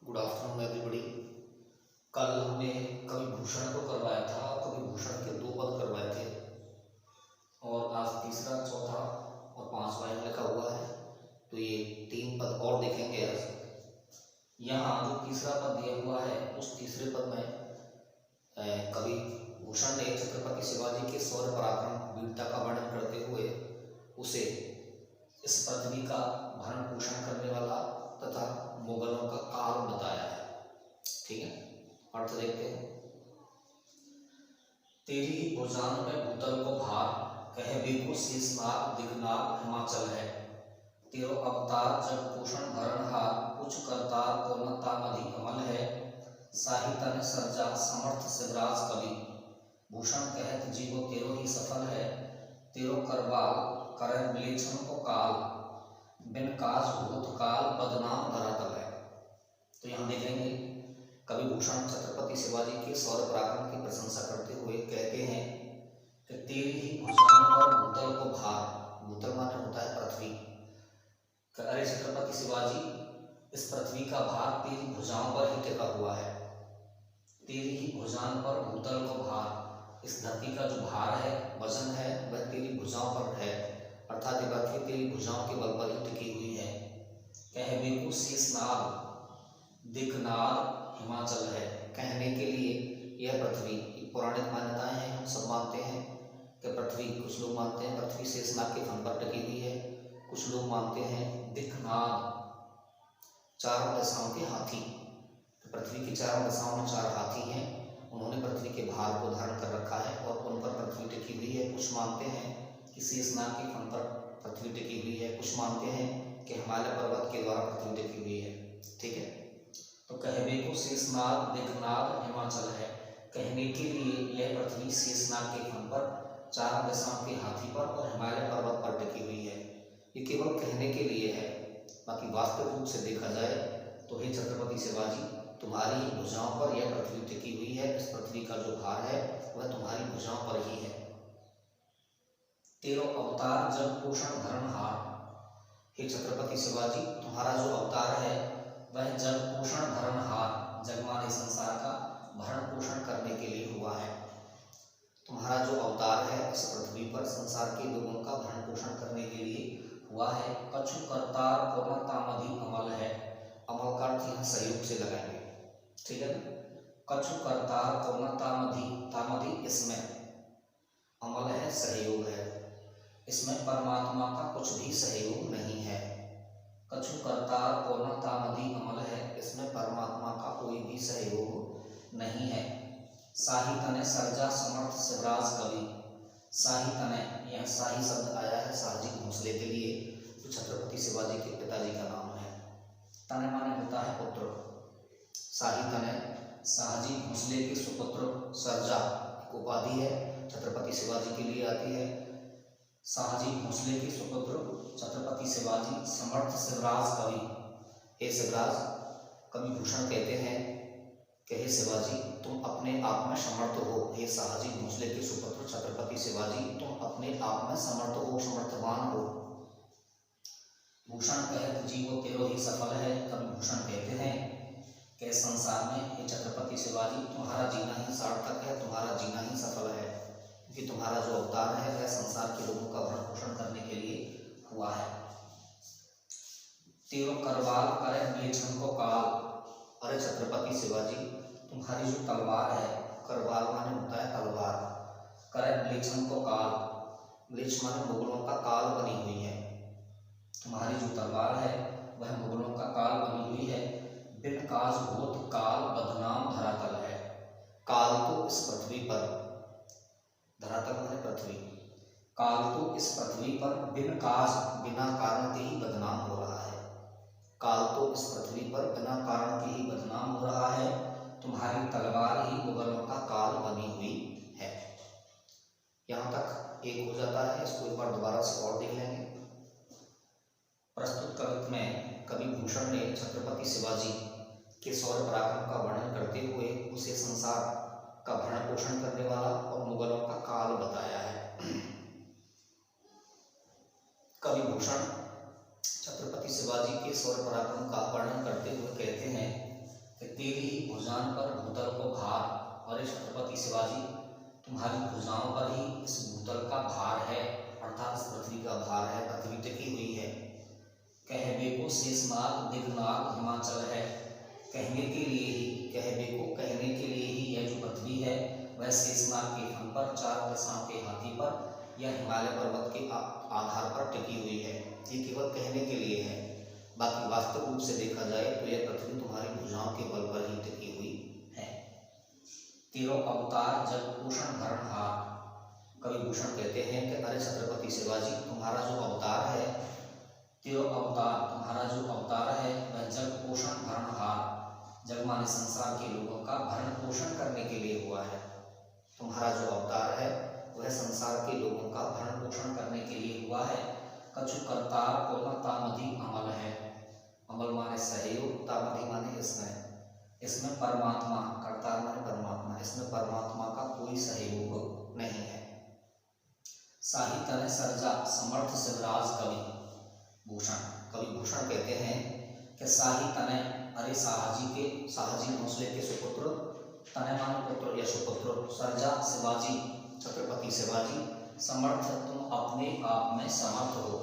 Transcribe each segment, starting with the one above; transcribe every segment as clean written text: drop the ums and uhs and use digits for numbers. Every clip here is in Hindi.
Good afternoon everybody. कल हमने कवि भूषण को करवाया था, कवि भूषण के 2 पद करवाए थे और आज तीसरा, चौथा और 5वां यहाँ लिखा हुआ है, तो ये 3 पद और देखेंगे। आज यहाँ जो तीसरा पद दिया हुआ है उस तीसरे पद में कवि भूषण ने छत्रपति शिवाजी के शौर्य पराक्रम वीरता का वर्णन करते हुए उसे इस पृथ्वी का भरण पोषण करने वाला तथा मुगलों का काल बताया है। ठीक है, अर्थ देखते हैं। तेरी भुजान में भूतल को भार, कहे बेको शेषनाग दिगनाग हिमाचल है। तेरो अवतार जग पोषण भरणहार, उच्च करतार पूर्णता मधि अमल है। साहित्य ने सर्जा समर्थ शिवराज कवि, भूषण कहत जीवो तेरो ही सफल है। तेरो करवाल करे विलेक्षण को काल, बिन काज भूतकाल बदनाम धरातल है। तो यहाँ देखेंगे कवि भूषण छत्रपति शिवाजी के शौर्य पराक्रम की प्रशंसा करते हुए कहते हैं कि तेरी ही भुजाओं पर भूतल को भार, भूतल माने होता है पृथ्वी। अरे छत्रपति शिवाजी, इस पृथ्वी का भार तेरी भुजाओं पर ही टिका हुआ है। तेरी ही भुजाओं पर भूतल को भार, इस धरती का जो भार है, वजन है, वह तेरी भुजाओं पर है, अर्थात ये पृथ्वी तेरी भुजाओं के बल पर ही टिकी हुई है। कह बेकु शेषनाग दिगनाग हिमाचल है, कहने के लिए यह पृथ्वी, पौराणिक मान्यताएं हैं, हम सब मानते हैं कि पृथ्वी, कुछ लोग मानते हैं पृथ्वी शेषनाग के फन पर टिकी हुई है, कुछ लोग मानते हैं दिगनाग चारों दिशाओं के हाथी, तो पृथ्वी की चारों दिशाओं में 4 हाथी हैं, उन्होंने पृथ्वी के भार को धारण कर रखा है और उन पर पृथ्वी टिकी हुई है। कुछ मानते हैं कि शेषनाग के फन पर पृथ्वी टिकी हुई है, कुछ मानते हैं कि हिमालय पर्वत के द्वारा पृथ्वी टिकी हुई है। ठीक है, तो कहवे को शेषनाग दिगनाग हिमाचल है, कहने के लिए यह पृथ्वी शेषनाग के फन पर, 4 दिशाओं के हाथी पर और हिमालय पर्वत पर टिकी हुई है। ये केवल कहने के लिए है, बाकी वास्तविक रूप से देखा जाए तो हे छत्रपति शिवाजी, तुम्हारी भुजाओं पर यह पृथ्वी टिकी हुई है। इस पृथ्वी का जो भार है वह तुम्हारी भुजाओं पर ही है। तेरो अवतार जग पोषण भरणहार, हे छत्रपति शिवाजी, तुम्हारा जो अवतार है वह जग पोषण भरणहार, जग माने संसार का भरण पोषण करने के लिए हुआ है। तुम्हारा जो अवतार है इस पृथ्वी पर संसार के लोगों का भरण पोषण करने के लिए हुआ है। कछु करतार पूर्णता मधि अमल है, अमल का अर्थ यहाँ सहयोग से लगाएंगे। ठीक है ना, कछु करतार पूर्णता मधि, तामधि इसमें अमल है, सहयोग है, इसमें परमात्मा का कुछ भी सहयोग नहीं है। कछु करतार पूर्णता मधि अमल है, इसमें परमात्मा का कोई भी सहयोग नहीं है। साहित्य ने सर्जा समर्थ शिवराज कवि, साहित्य ने, यह शाही शब्द आया है साहजिक घोंसले के लिए, जो छत्रपति शिवाजी के पिताजी का नाम है। तने माने होता है पुत्र, साहित्य ने शाहजी भोसले के सुपुत्र सर्जा, एक उपाधि है, छत्रपति शिवाजी के लिए आती है। शाहजी भोसले के सुपुत्र छत्रपति शिवाजी समर्थ शिवराज कवि, हे शिवराज, कवि भूषण कहते हैं कि हे शिवाजी, तुम अपने आप में समर्थ हो। हे शाहजी भोसले के सुपुत्र छत्रपति शिवाजी, तुम अपने आप में समर्थ हो, समर्थवान हो। भूषण कहत जीवो तेरो ही सफल है, कवि भूषण कहते हैं कि संसार में हे छत्रपति शिवाजी, तुम्हारा जीना ही सार्थक है, तुम्हारा जीना ही सफल है, क्योंकि तुम्हारा जो अवतार है वह संसार के लोगों का भरण पोषण करने के लिए हुआ है। तेरो करवाल करे विलेक्षण को काल, अरे छत्रपति शिवाजी, तुम्हारी जो तलवार है, करवाल माने होता है तलवार, करे विलेक्षण को काल, विलेक्ष माने मुगलों का काल बनी हुई है। तुम्हारी जो तलवार है वह मुगलों का काल बनी हुई है। बिन काज भूत काल बदनाम धरातल है, काल तो इस पृथ्वी पर, धरातल माने पृथ्वी, काल तो इस पृथ्वी पर बिन काज, बिना कारण के ही बदनाम हो रहा है। काल तो इस पृथ्वी पर बिना कारण के ही बदनाम हो रहा है, तुम्हारी तलवार ही मुगलों का काल बनी हुई है। यहाँ तक एक हो जाता है, इसको एक बार दोबारा से और देख लेंगे। प्रस्तुत कवित्व में कवि भूषण ने छत्रपति शिवाजी के शौर्य पराक्रम का वर्णन करते हुए उसे संसार का भरण पोषण करने वाला और मुगलों का काल बताया है। कवि भूषण छत्रपति शिवाजी के शौर्य पराक्रम का वर्णन करते हुए कहते हैं तेरी ही भुजान पर भूतल को भार, और छत्रपति शिवाजी तुम्हारी भुजाओं पर ही इस भूतल का भार है, अर्थात इस पृथ्वी का भार है, पृथ्वी टिकी हुई है। कहबे को शेषनाग दिग्नाग हिमाचल है, कहने के लिए ही, कहबे को कहने के लिए ही यह जो पृथ्वी है वह शेषनाग के फन पर, चार दिशाओं के हाथी पर या हिमालय पर्वत के आधार पर टिकी हुई है। ये केवल कहने के लिए है, बाकी वास्तविक रूप से देखा जाए तो यह पृथ्वी तुम्हारी भुजाओं के बल पर ही टिकी हुई है। तेरो अवतार जग भूषण भरणहार, कवि भूषण कहते हैं कि अरे छत्रपति शिवाजी तुम्हारा जो अवतार है, तेरो अवतार तुम्हारा जो अवतार है वह जग पोषण भरणहार, जग माने संसार के लोगों का भरण पोषण करने के लिए हुआ है। तुम्हारा जो अवतार है वह संसार के लोगों का भरण पोषण करने के लिए हुआ है। कछु करतार को न तामधि अमल है, अमल माने सहयोग, तामधि माने इसमें परमात्मा, करतार माने परमात्मा, इसमें परमात्मा का कोई सहयोग नहीं है। साहित्य ने सर्जा समर्थ शिवराज कवि भूषण, कवि भूषण कहते हैं कि साहित्य ने, अरे शाहजी भोसले के सुपुत्र, तने माने पुत्र या सुपुत्र, सर्जा शिवाजी छत्रपति शिवाजी, समर्थ तुम अपने आप में समर्थ हो।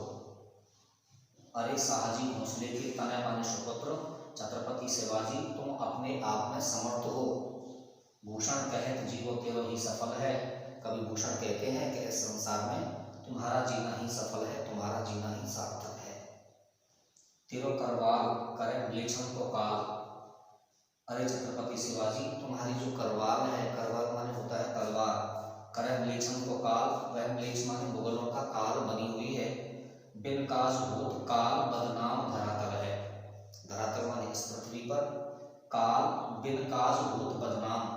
अरे शाहजी भोसले के तने माने सुपुत्र छत्रपति शिवाजी तुम अपने आप में समर्थ हो। भूषण कहत जीवो तेरो ही सफल है, कवि भूषण कहते हैं कि इस संसार में तुम्हारा जीना ही सफल है, तुम्हारा जीना ही सार्थक है। तेरो करवाल करे विलेक्षण को काल, अरे छत्रपति शिवाजी तुम्हारी जो करवाल है, करवाल माने होता है तलवार, करे विलेक्षण को काल, वह विलेक्ष माने मुगलों का काल बनी हुई है। बिन काज भूत काल बदनाम धरातल है, धरातल माने इस पृथ्वी पर, काल बिन काज भूत बदनाम,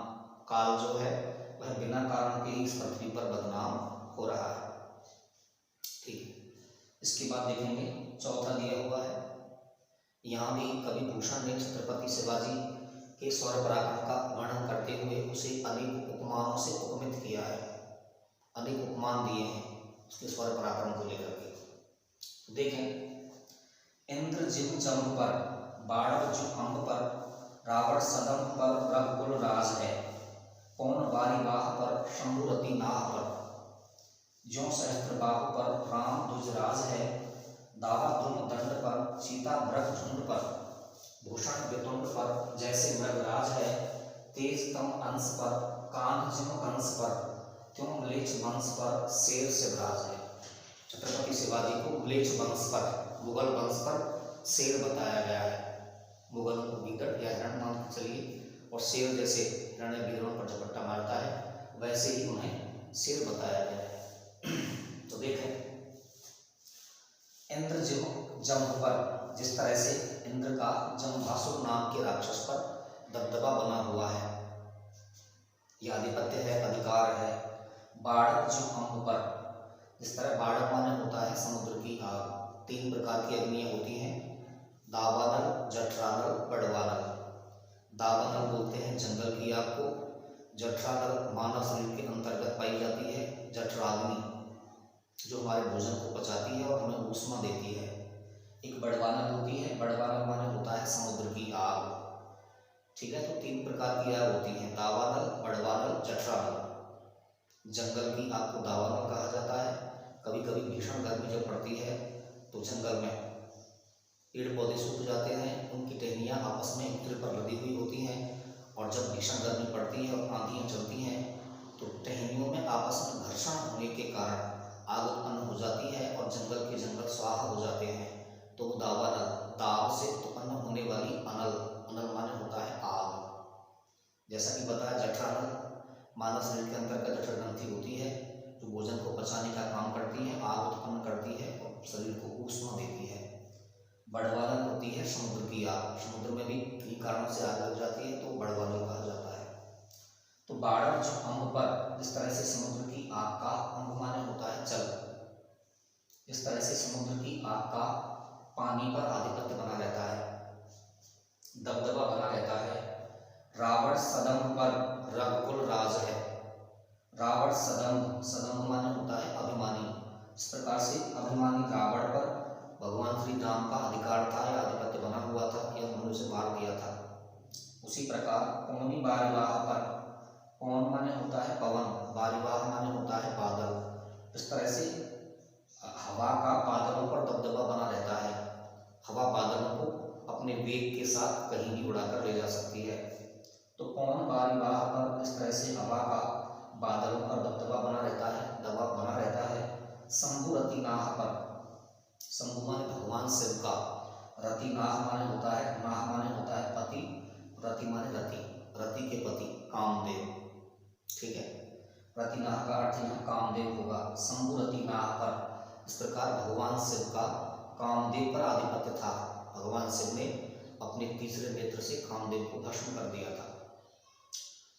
काल जो है वह बिना कारण के इस पृथ्वी पर बदनाम हो रहा है। ठीक है, इसके बाद देखेंगे चौथा दिया हुआ है। यहाँ भी कवि भूषण ने छत्रपति शिवाजी के शौर्य पराक्रम का वर्णन करते हुए उसे अनेक उपमानों से उपमित किया है, अनेक उपमान दिए हैं उसके शौर्य पराक्रम को लेकर के। तो देखें, इंद्र जिम जम्ब पर, बाणव जो अम्ब पर, रावण सदम पर रघुकुल राज है, पौन वारिवाह पर शंभुरति नाह पर, ज्यों सहस्त्र बाहु पर राम ध्वजराज है, दावा ध्रुव दंड पर सीता मृग झुंड पर, भूषण वितुंड पर जैसे मृगराज है, तेज तम अंश पर कांध जिम अंश पर, त्यों म्लेच्छ वंश पर शेर शिवराज है। छत्रपति शिवाजी को म्लेच्छ वंश पर, मुगल वंश पर शेर बताया गया है। मुगलों को गीदड़ या हिरण मान के चलिए, और शेर जैसे हिरण्य वीरों पर झपट्टा मारता है वैसे ही उन्हें शेर बताया गया है। तो देखें, इंद्र जम्ब पर, जिस तरह से इंद्र का जम्भासुर नाम के राक्षस पर दबदबा बना हुआ है, यह आधिपत्य है, अधिकार है। बाढ़ जो अम्ब पर, जिस तरह बाढ़ माने होता है समुद्र की आग, तीन प्रकार की अग्नियां होती हैं, दावानल, जठरानल, बड़वानल। दावानल बोलते हैं जंगल की आग को, जठरानल मानव शरीर के अंतर्गत पाई जाती है, जठराग्नि जो हमारे भोजन को पचाती है और हमें ऊष्मा देती है। एक बड़वानल होती है, बड़वानल माने होता है समुद्र की आग। ठीक है, तो तीन प्रकार की आग होती है, दावानल, बड़वानल, जठरानल। जंगल की आग को दावानल कहा जाता है। कभी कभी भीषण गर्मी जब पड़ती है तो जंगल में पेड़ पौधे सूख जाते हैं, उनकी टहनियाँ आपस में एक दूसरे पर लदी हुई होती हैं, और जब भीषण गर्मी पड़ती है और आंधियाँ चलती हैं तो टहनियों में आपस में घर्षण होने के कारण आग उत्पन्न हो जाती है और जंगल के जंगल स्वाहा हो जाते हैं। तो दावानल, दाव से उत्पन्न होने वाली अनल, अनल माने होता है आग। जैसा कि बताया, जठरानल मानव शरीर के अंतर्गत जठर ग्रंथि होती है जो भोजन को पचाने का काम करती है, आग उत्पन्न करती है और शरीर को ऊष्मा देती है। बड़वानल होती है समुद्र की आग, समुद्र में भी कई कारणों से आग लग जाती है तो बड़वानल कहा जाता है। तो बाढ़ जो अम्ब पर, जिस तरह से समुद्र की आग का, अम्ब माने होता है जल, इस तरह से समुद्र की आग का पानी पर आधिपत्य बना रहता है, दबदबा बना रहता है। रावण सदम पर रघुकुल राज है, रावण सदम, सदम माने होता है अभिमानी। इस प्रकार से अभिमानी रावण पर भगवान श्री राम का अधिकार था या आधिपत्य बना हुआ था कि उन्होंने उसे मार दिया था। उसी प्रकार पौनी बारिवाह पर, पौन माने होता है पवन, बारिवाह माने होता है बादल। इस तरह से हवा का बादलों पर दबदबा बना रहता है। हवा बादलों को अपने वेग के साथ कहीं भी उड़ाकर ले जा सकती है। तो पौन बारिवाह पर इस तरह से हवा का बादलों पर दबदबा बना रहता है, दबाव बना रहता है। शंभु रतिनाह पर, शंभु माने भगवान शिव का, रतिनाह माने होता है, नाह माने होता है पति, रति माने रति, रति के पति कामदेव, ठीक है। रतिनाह का अर्थ यहाँ कामदेव होगा। शंभु रतिनाह पर, इस प्रकार भगवान शिव का कामदेव पर आधिपत्य था। भगवान शिव ने अपने तीसरे नेत्र से कामदेव को भस्म कर दिया था।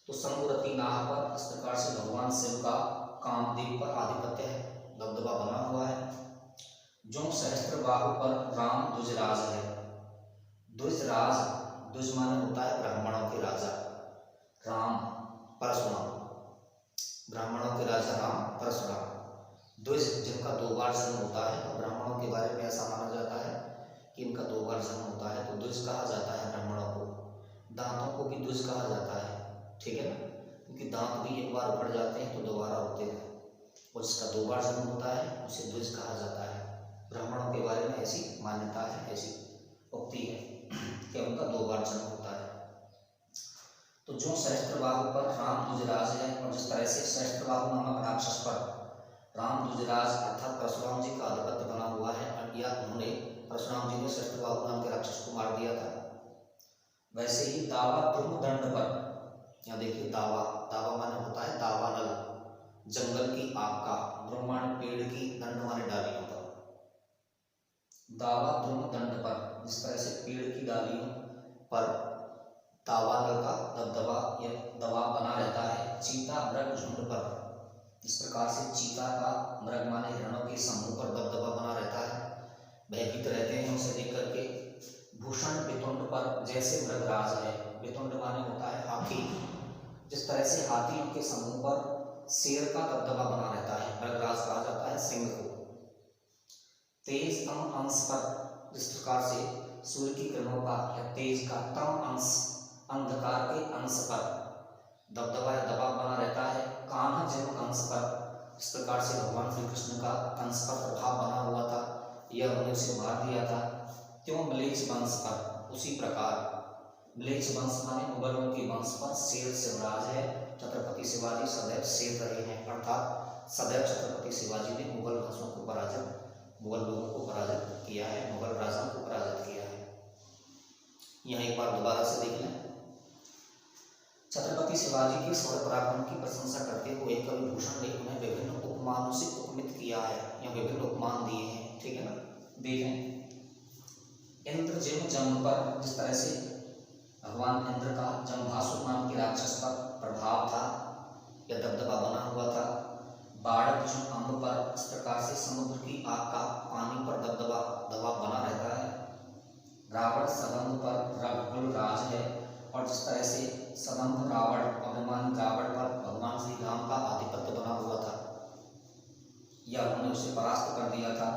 तो शंभु रतिनाह पर इस प्रकार से भगवान शिव का कामदेव पर आधिपत्य है, दबदबा बना हुआ है। जो सहस्त्रबाहु पर राम द्विजराज है। द्विजराज, द्विज माने होता है ब्राह्मणों के राजा, राम परशुराम, ब्राह्मणों के राजा राम परशुराम। द्विज जिनका दो बार जन्म होता है, तो ब्राह्मणों के बारे में ऐसा माना जाता है कि इनका दो बार जन्म होता है, तो द्विज कहा जाता है ब्राह्मणों को। दांतों को भी द्विज कहा जाता है, ठीक है ना, क्योंकि दांत भी एक बार उखड़ जाते हैं तो दोबारा होते हैं, और जिसका दो बार जन्म होता है उसे द्विज कहा जाता है। ब्राह्मणों के बारे में ऐसी मान्यता है, ऐसी उक्ति है कि उनका दो बार जन्म होता है। तो जो सहस्त्रबाहु पर राम द्विजराज है, और जिस तरह से सहस्त्रबाहु नामक राक्षस पर राम द्विजराज अर्थात परशुराम जी का आधिपत्य बना हुआ है, या उन्होंने परशुराम जी ने सहस्त्रबाहु नाम के राक्षस को मार दिया था, वैसे ही दावा ध्रुव दंड पर, यहाँ देखिए दावा, दावा माने होता है दावानल, जंगल की आग का, ब्रह्मांड पेड़ की, दंड माने डालियों पर। दावा ध्रुव दंड पर, जिस तरह से पेड़ की डालियों पर दावानल का दबदबा या दबाव बना रहता है। चीता मृग झुंड पर, इस प्रकार से चीता का, मृग माने हिरणों के समूह पर दबदबा बना रहता है, भयभीत रहते हैं उसे देख करके। भूषण वितुंड पर, जैसे मृगराज है, वितुंड माने होता है हाथी, जिस तरह से हाथियों के समूह पर शेर का दबदबा बना रहता है, मृगराज कहा जाता है सिंह को। तेज तम अंश पर, जिस प्रकार से सूर्य की किरणों का या तेज का तम अंश, अंधकार के अंश पर दबदबा या दबाव बना रहता है। कान्हा जन्म कंस पर, इस प्रकार से भगवान श्री कृष्ण का कंस पर प्रभाव बना हुआ था, यह उन्होंने उसे मार दिया था। क्यों म्लेच्छ वंश पर, उसी प्रकार म्लेच्छ वंश माने मुगलों के वंश पर शेर शिवराज है। छत्रपति शिवाजी सदैव शेर रहे हैं, अर्थात सदैव छत्रपति शिवाजी ने मुगल वंशों को पराजित, मुगल लोगों को पराजित किया है, मुगल राजाओं को पराजित किया है। यहाँ एक बार दोबारा से देख लें। छत्रपति शिवाजी के शौर्य पराक्रम की प्रशंसा करते हुए कवि भूषण ने उन्हें विभिन्न उपमानों से उपमित किया है, या विभिन्न उपमान दिए हैं, ठीक है ना। देखें, इंद्र जिम जम पर, जिस तरह से भगवान इंद्र का जम्भासुर नाम के राक्षस पर प्रभाव था या दबदबा बना हुआ था। बाड़क जो अम्ब पर, इस प्रकार से समुद्र की आग का पानी पर दबदबा, दबाव बना रहता है। रावण सदम्भ पर रघुकुल राज है, और जिस तरह से सदम्भ रावण, अभिमानी रावण पर भगवान श्री राम का आधिपत्य बना हुआ था, या उन्होंने उसे परास्त कर दिया था।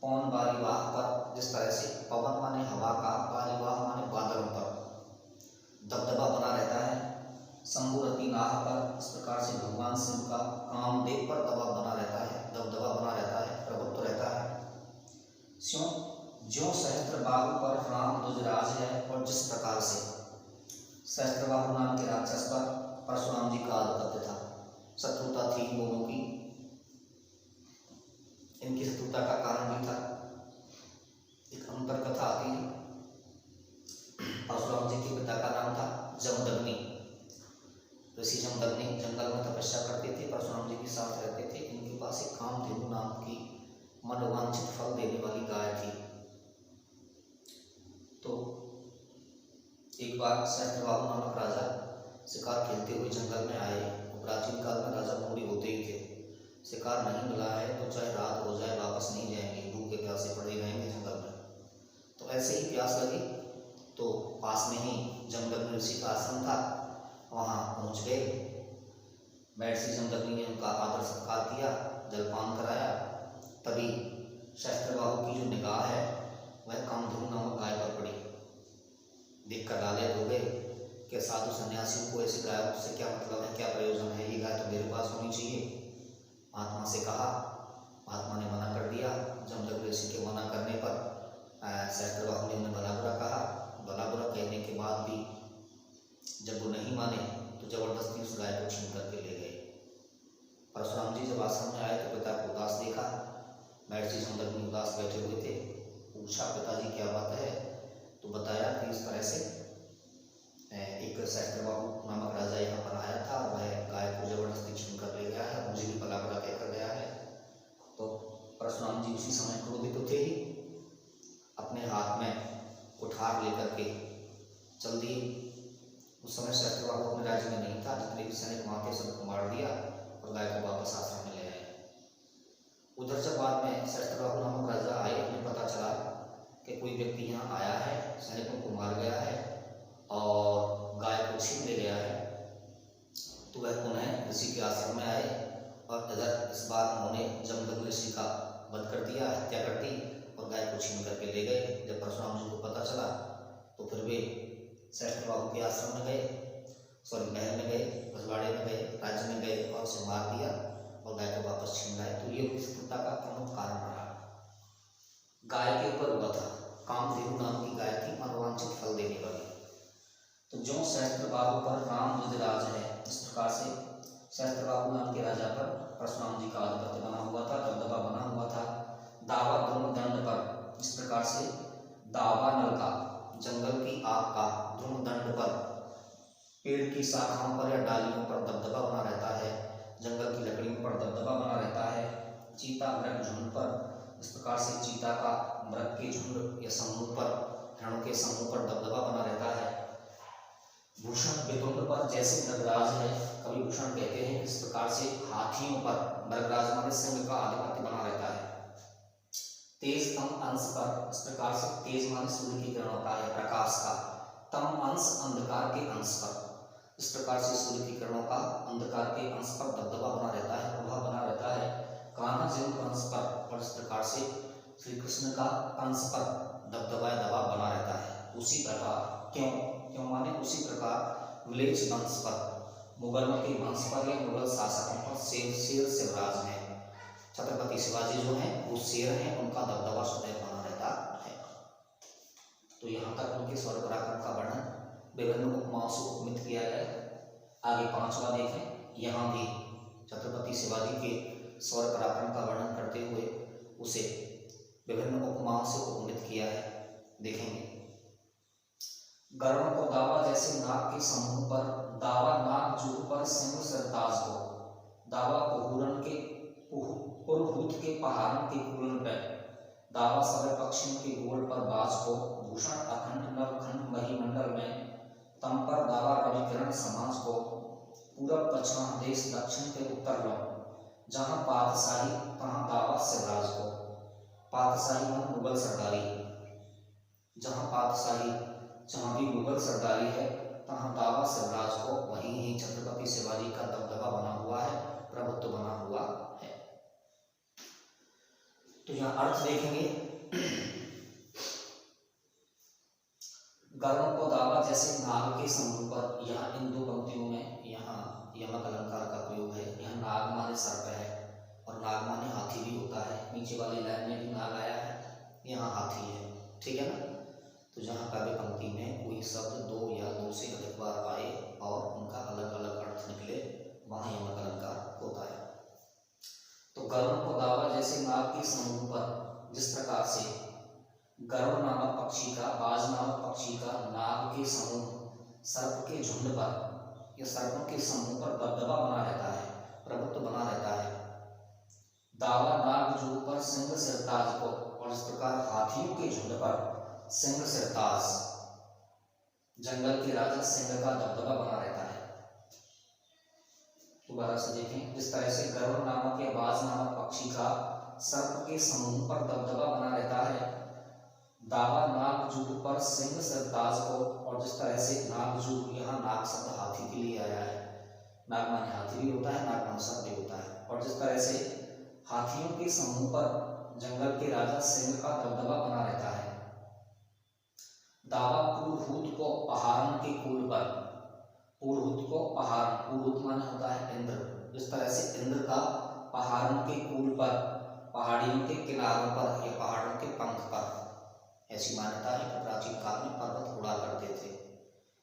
पवन बारिवाह पर, जिस तरह से पवन माने हवा का, बारिवाह माने बादलों पर दबदबा बना रहता है। शंभु रतिनाह पर, इस प्रकार से भगवान शिव का कामदेव पर दबाव बना रहता है, दबदबा बना रहता है, प्रभुत्व रहता है। स्यों जो सहस्त्रबाहु पर राम द्विजराज है, और जिस प्रकार से सहस्त्रबाहु नाम के राक्षस पर परशुराम जी का आधिपत्य था, शत्रुता थी दोनों की, इनकी शत्रुता का कारण भी था। एक अंतर कथा आती है। परशुराम जी के पिता का नाम था जमदग्नि। ऋषि जमदग्नि जंगल में तपस्या करते थे, परशुराम जी के साथ रहते थे। इनके पास एक कामधेनु नाम की मनोवांछित फल देने वाली गाय थी। तो एक बार सहस्त्रबाहु नामक राजा शिकार खेलते हुए जंगल में आए। प्राचीन काल में राजा मोड़ी होते ही थे, शिकार नहीं मिला है तो चाहे रात हो जाए वापस नहीं जाएंगे, भूखे प्यासे पड़े रहेंगे जंगल में। तो ऐसे ही प्यास लगी तो पास में ही जमदग्नि ऋषि का आश्रम था, वहाँ पहुँच गए। महर्षि जमदग्नि ने उनका आदर सत्कार किया, जलपान कराया। तभी सहस्त्रबाहु की जो निगाह है वह कामधेनु नामक गाय पर पड़ी। देखकर लाले हो गए क्या साधु सन्यासियों को ऐसी गायों से क्या मतलब है, क्या प्रयोजन है, ये गाय तो मेरे पास होनी चाहिए। महात्मा से कहा, महात्मा ने मना कर दिया। जमदग्नि ऋषि के मना करने पर सहस्त्रबाहु ने उन्हें भला बुरा कहा। भला बुरा कहने के बाद भी जब वो नहीं माने तो जबरदस्ती उस गाय को छीन करके ले गए। परशुराम जी जब आश्रम में आए तो पिता को उदास देखा। महर्षि जमदग्नि उदास बैठे हुए थे। पूछा, पिताजी क्या बात है? तो बताया कि इस तरह से एक सहस्त्रबाहु नामक राजा यहाँ पर आया था, वह गाय को जबरदस्ती छीन कर ले गया है, मुझे भी भला बुरा कहकर गया है। तो परशुराम जी उसी समय क्रोधित तो थे ही, अपने हाथ में कुठार लेकर के चल दिए। उस समय सहस्त्रबाहु अपने राज्य में नहीं था, जितने भी सैनिक वहाँ थे सबको मार दिया और गाय को वापस आश्रम में ले आए। उधर जब बाद में सहस्त्रबाहु नामक राजा आए, उन्हें पता चला कि कोई व्यक्ति यहाँ आया है, सैनिकों को मार गया है और गाय को छीन ले गया है, तो वह पुनः ऋषि के आश्रम में आए और इधर इस बार उन्होंने जमदग्नि ऋषि का वध कर दिया, हत्या कर दी और गाय को छीन करके ले गए। जब परशुराम जी को पता चला तो फिर वे सहस्त्रबाहु के आश्रम में गए, महल में गए, रजवाड़े में गए, राज्य में गए और उसे मार दिया और गाय को वापस छीन लाए। तो ये इस क्रूरता का प्रमुख कारण रहा। गाय के ऊपर हुआ था, कामधेनु नाम की गाय थी, मनोवांछित फल देने वाली। तो जो सहस्त्रबाहु पर राम विजराज है, इस प्रकार से सहस्त्रबाहु नाम के राजा पर परशुराम जी का आधिपत्य बना हुआ था, दबदबा बना हुआ था। दावा द्रुम दंड पर, इस प्रकार से दावा नल का, जंगल की आग का, द्रुम दंड पर, पेड़ की शाखाओं पर या डालियों पर दबदबा बना रहता है, जंगल की लकड़ियों पर दबदबा बना रहता है। चीता मृग झुंड पर, इस प्रकार से चीता का मृग के झुंड या समूह पर, हिरणों के समूह पर दबदबा बना रहता है। भूषण बेतुंड पर, जैसे मृगराज है, कवि भूषण कहते हैं, इस प्रकार से हाथियों पर, मृगराज माने सिंह का आधिपत्य बना रहता है। तेज तम अंश पर, इस प्रकार से तेज माने सूर्य की किरणों का या प्रकाश का, तम अंश अंधकार के अंश पर, इस प्रकार से सूर्य की किरणों का अंधकार के अंश पर दबदबा बना रहता है, प्रभाव बना रहता है। कान्हा जिन अंश पर, और इस प्रकार से श्री कृष्ण का अंश पर दबदबा दबाव बना रहता है। उसी प्रकार, क्यों क्यों माने उसी प्रकार म्लेच्छ वंश पर, मुगलों के वंश पर या मुगल शासकों पर शेर शिवराज है, छत्रपति शिवाजी जो हैं वो शेर हैं, उनका दबदबा सदैव बना रहता है। तो यहाँ तक उनके स्वर पराक्रम का वर्णन विभिन्न उपमाओं से उपमित किया गया। आगे पांचवा देखें, यहाँ भी छत्रपति शिवाजी के स्वर पराक्रम का वर्णन करते हुए उसे विभिन्न उपमाओं से उपमित किया है। देखेंगे, गरुड़ को दावा जैसे नाग के समूह पर, दावा नाग जूह पर सिंह सरताज को, दावा कुहूरन के पुरहूत के पहाड़ों के कूलन पर, दावा सवे पक्षियों के गोल पर बाज को, भूषण अखंड नवखंड महीमंडल में, तम पर दावा रविकिरण समाज को, पूरब पश्चिम देश दक्षिण के उत्तर लो, जहाँ पातशाही तहाँ दावा शिवराज को, पातशाही मन मुगल सरदारी, जहाँ पातशाही जहाँ भी मुगल सरदारी है तहाँ दावा शिवराज को, वहीं ही छत्रपति शिवाजी का दबदबा बना हुआ है, प्रभुत्व बना हुआ है। तो यहाँ अर्थ देखेंगे, गरुड़ को दावा जैसे नाग के समूह पर, यहाँ इन दो पंक्तियों में यहाँ यमक अलंकार का प्रयोग है। यहाँ नाग माने सर्प है और नाग माने हाथी भी होता है। नीचे वाली लाइन में भी नाग आया है, यहाँ हाथी है, ठीक है ना। तो जहाँ काव्य पंक्ति में कोई शब्द दो या दो से अधिक बार आए और उनका अलग अलग अर्थ निकले, वहाँ यमक अलंकार होता है। तो गरुड़ को दावा जैसे नाग के समूह पर, जिस प्रकार से गरुड़ नामक पक्षी का, बाज नामक पक्षी का नाग के समूह, सर्प के झुंड पर या सर्पों के समूह पर दबदबा बना रहता है, प्रभुत्व बना रहता है। दावा नाग जूह पर सिंह सिरताज को, और इस प्रकार हाथियों के झुंड पर सिंह सिरताज, जंगल के राजा सिंह का दबदबा बना रहता है। दोबारा से देखें, जिस तरह से गरुड़ नामक या बाज नामक पक्षी का सर्प के समूह पर दबदबा बना रहता है, दावा नाग जूह पर सिंह सिरताज को, और जिस तरह से नाग जूह, यहाँ नाग शब्द हाथी के लिए आया है, नाग माने हाथी भी होता है, नाग माने सर्प भी होता है, और जिस तरह से हाथियों के समूह पर जंगल के राजा सिंह का दबदबा बना रहता है। दावा पुरहूत को पहाड़ों के कूल पर, पुरहुत को पहारण, पुरहुत माने होता है इंद्र, इस तरह से इंद्र का पहाड़ों के कूल पर, पहाड़ियों के किनारों पर या पहाड़ों के पंख पर, ऐसी मान्यता है कि प्राचीन काल में पर्वत उड़ा करते थे,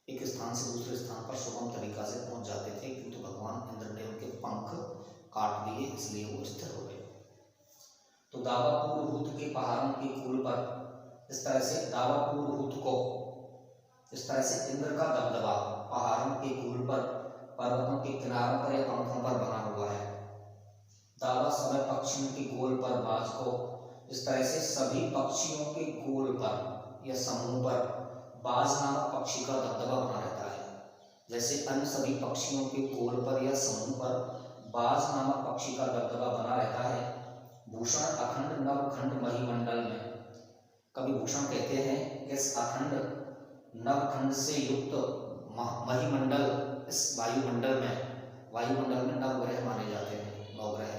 एक स्थान से दूसरे स्थान पर सुगम तरीका से पहुंच जाते थे, किंतु भगवान इंद्र ने उनके पंख काट दिए, इसलिए वो स्थिर हो गए। तो दावा पुरहुत के पहाड़ों के कूल पर, इस तरह से दावा पुरहुत को, इस तरह से इंद्र का दबदबा पहाड़ों के कूल पर, पर्वतों के किनारों पर या पंखों पर बना हुआ है। दावा समय पक्षियों के गोल पर बाज को, इस तरह से सभी पक्षियों के गोल पर या समूह पर बाज नामक पक्षी का दबदबा बना रहता है। जैसे अन्य सभी पक्षियों के गोल पर या समूह पर बाज नामक पक्षी का दबदबा बना रहता है। भूषण अखंड नवखंड महीमंडल में, कवि भूषण कहते हैं इस अखंड नवखंड से युक्त महीमंडल, इस वायुमंडल में नवग्रह माने जाते हैं, 9 ग्रह,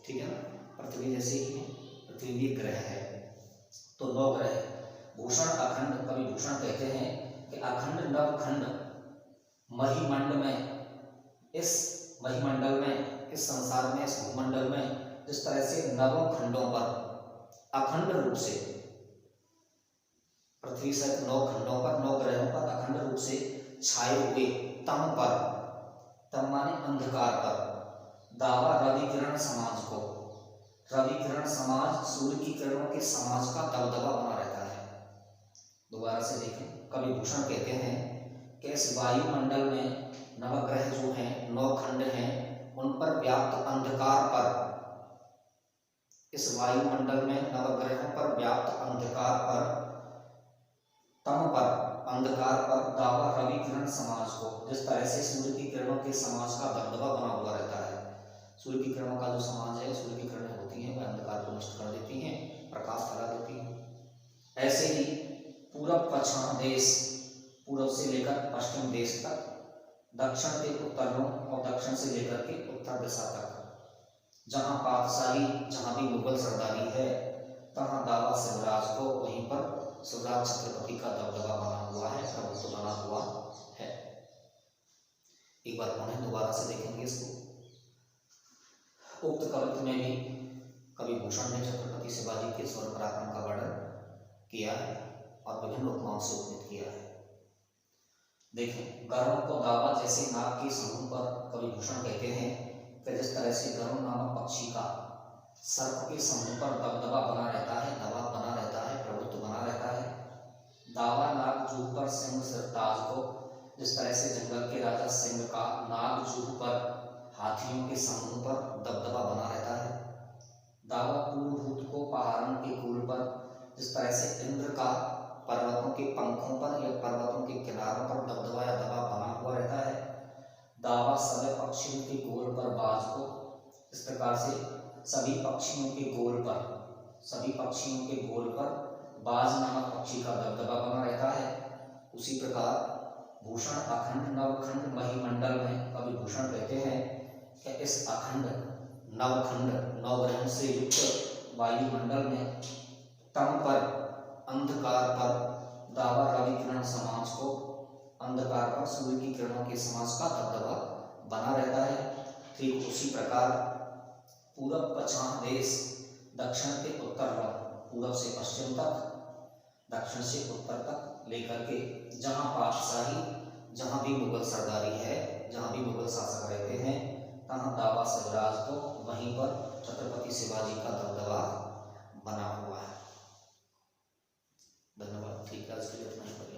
ठीक है ना, पृथ्वी जैसे ही है, पृथ्वी भी ग्रह है, तो 9 ग्रह। भूषण अखंड, कवि भूषण कहते हैं कि अखंड नवखंड महीमंड में, इस महीमंडल में, इस संसार में, इस भूमंडल में जिस तरह से 9 खंडों पर अखंड रूप से, पृथ्वी से 9 खंडों पर, 9 ग्रहों पर अखंड रूप से छाए हुए तम पर, तम माने अंधकार पर, दावा रवि किरण समाज को, रवि किरण समाज सूर्य की किरणों के समाज का दबदबा बना रहता है। दोबारा से देखें, कवि भूषण कहते हैं कि इस वायुमंडल में नवग्रह जो हैं, 9 खंड हैं, उन पर व्याप्त अंधकार पर, इस वायुमंडल में नवग्रहों पर व्याप्त अंधकार पर, तम पर, अंधकार पर दावा रवि किरण समाज को, जिस तरह से सूर्य की किरणों के समाज का दबदबा बना हुआ रहता है। सूर्य की किरणों का जो समाज है, सूर्य की किरणें होती हैं, वह अंधकार को नष्ट कर देती हैं, प्रकाश फैला देती हैं। ऐसे ही पूरब पश्चिम देश, पूरब से लेकर पश्चिम देश तक, दक्षिण के उत्तर और दक्षिण से लेकर के उत्तर दिशा तक, जहाँ पातशाही, जहाँ भी मुगल सरदारी है, तहाँ दावा शिवराज को, वहीं पर शिवराज छत्रपति का दबदबा बना हुआ है, प्रभुत्व बना हुआ है। एक बार पुनः दोबारा से देखेंगे इसको। उक्त कवित्व में भी कवि भूषण ने छत्रपति शिवाजी के स्वर पराक्रम का वर्णन किया है और विभिन्न उपमाओं से उपमित किया है। देखें, गरुड़ को दावा जैसे नाग के समूह पर कवि भूषण कहते हैं कि जिस तरह से गरुड़ नामक पक्षी का सर्प के समूह पर दबदबा बना रहता है, दबाव बना रहता है, प्रभुत्व बना रहता है। दावा नाग जूह पर सिंह सिरताज को, जिस तरह से जंगल के राजा सिंह का नाग जूह पर हाथियों के समूह पर दबदबा बना रहता है। दावा पुरहुत को पहाड़ों के कूल पर, जिस तरह से इंद्र का पर्वतों के पंखों पर या पर्वतों के किनारों पर दबदबा या दबाव बना हुआ रहता है। दावा सभी पक्षियों के गोल पर बाज को, इस प्रकार से सभी पक्षियों के गोल पर, सभी पक्षियों के गोल पर बाज नामक पक्षी का दबदबा बना रहता है। उसी प्रकार भूषण अखंड नवखंड महीमंडल में कवि भूषण कहते हैं कि इस अखंड नवखंड 9 ग्रहों से युक्त वायुमंडल में तम पर, अंधकार पर दावा रवि किरण समाज को, अंधकार पर सूर्य की किरणों के समाज का दबदबा बना रहता है। ठीक उसी प्रकार पूरब पश्चिम देश, दक्षिण के उत्तर तक, पूरब से पश्चिम तक, दक्षिण से उत्तर तक लेकर के जहाँ पातशाही, जहाँ भी मुगल सरदारी है, जहाँ भी मुगल शासक रहते हैं, तहाँ दावा शिवराज को, वहीं पर छत्रपति शिवाजी का दबदबा बना हुआ है। धन्यवाद। ठीक है, आज के लिए इतना ही।